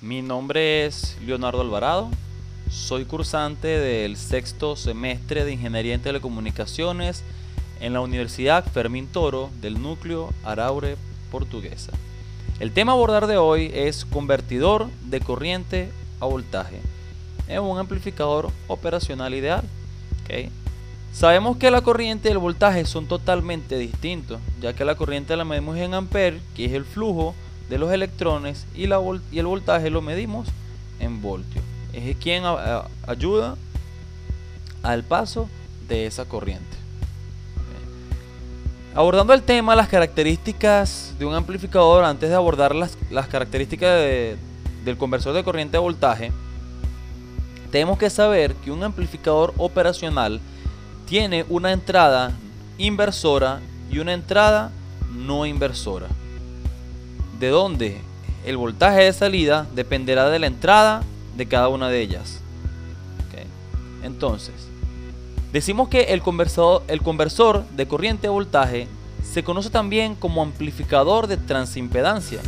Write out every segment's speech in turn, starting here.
Mi nombre es Leonardo Alvarado, soy cursante del sexto semestre de Ingeniería en Telecomunicaciones en la Universidad Fermín Toro del núcleo Araure Portuguesa. El tema a abordar de hoy es convertidor de corriente a voltaje en un amplificador operacional ideal. ¿Okay? Sabemos que la corriente y el voltaje son totalmente distintos, ya que la corriente la medimos en amperes, que es el flujo de los electrones, y el voltaje lo medimos en voltios. Es quien ayuda al paso de esa corriente. Abordando el tema, las características de un amplificador, antes de abordar las características del conversor de corriente a voltaje, tenemos que saber que un amplificador operacional tiene una entrada inversora y una entrada no inversora, de donde el voltaje de salida dependerá de la entrada de cada una de ellas. ¿Okay? Entonces, decimos que el conversor de corriente a voltaje se conoce también como amplificador de transimpedancia.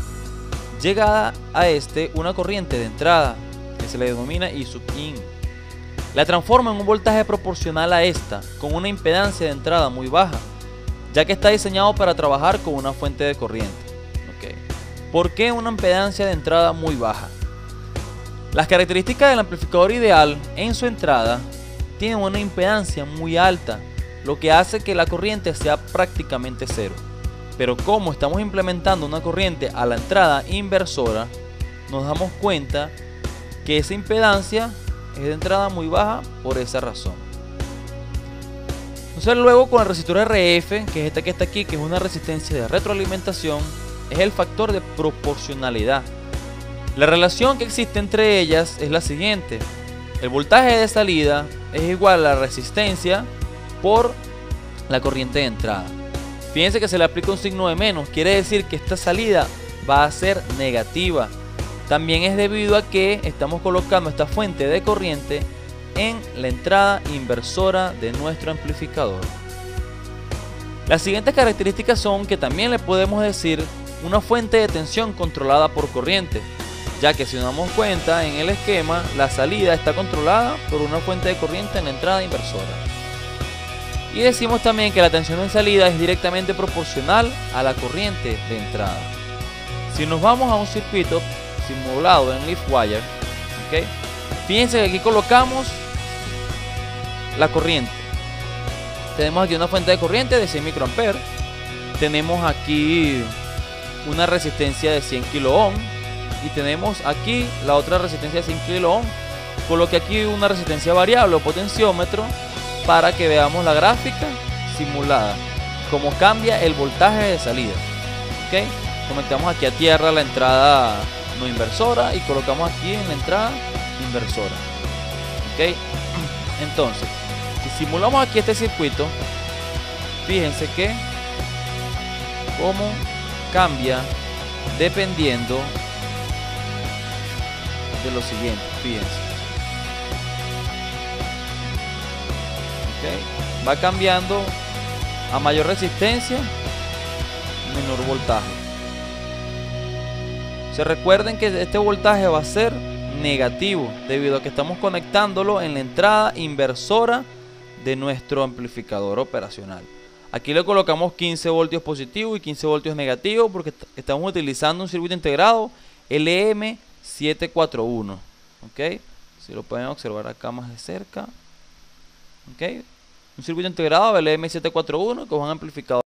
Llegada a una corriente de entrada, que se le denomina I sub in, la transforma en un voltaje proporcional a esta, con una impedancia de entrada muy baja, ya que está diseñado para trabajar con una fuente de corriente. ¿Okay? ¿Por qué una impedancia de entrada muy baja? Las características del amplificador ideal en su entrada tienen una impedancia muy alta, lo que hace que la corriente sea prácticamente cero. Pero como estamos implementando una corriente a la entrada inversora, nos damos cuenta que esa impedancia es de entrada muy baja por esa razón. Entonces luego, con el resistor RF, que es esta que está aquí, que es una resistencia de retroalimentación, es el factor de proporcionalidad. La relación que existe entre ellas es la siguiente: el voltaje de salida es igual a la resistencia por la corriente de entrada. Fíjense que se le aplica un signo de menos, quiere decir que esta salida va a ser negativa. También es debido a que estamos colocando esta fuente de corriente en la entrada inversora de nuestro amplificador. Las siguientes características son que también le podemos decir una fuente de tensión controlada por corriente, ya que si nos damos cuenta en el esquema, la salida está controlada por una fuente de corriente en la entrada inversora. Y decimos también que la tensión en salida es directamente proporcional a la corriente de entrada. Si nos vamos a un circuito simulado en LeafWire, ¿okay? Fíjense que aquí colocamos la corriente. Tenemos aquí una fuente de corriente de 100 microamperes. Tenemos aquí una resistencia de 100 kilo ohm. Y tenemos aquí la otra resistencia de 100 kilo ohm. Coloqué aquí una resistencia variable o potenciómetro para que veamos la gráfica simulada, cómo cambia el voltaje de salida. ¿Okay? Conectamos aquí a tierra la entrada no inversora y colocamos aquí en la entrada inversora. ¿Okay? Entonces, si simulamos aquí este circuito, fíjense que cómo cambia dependiendo de lo siguiente. Fíjense. ¿Okay? Va cambiando a mayor resistencia, menor voltaje. Se recuerden que este voltaje va a ser negativo debido a que estamos conectándolo en la entrada inversora de nuestro amplificador operacional. Aquí le colocamos 15 voltios positivos y 15 voltios negativos porque estamos utilizando un circuito integrado LM741. ¿Okay? Si lo pueden observar acá más de cerca. ¿Okay? Un circuito integrado LM741 que es un amplificador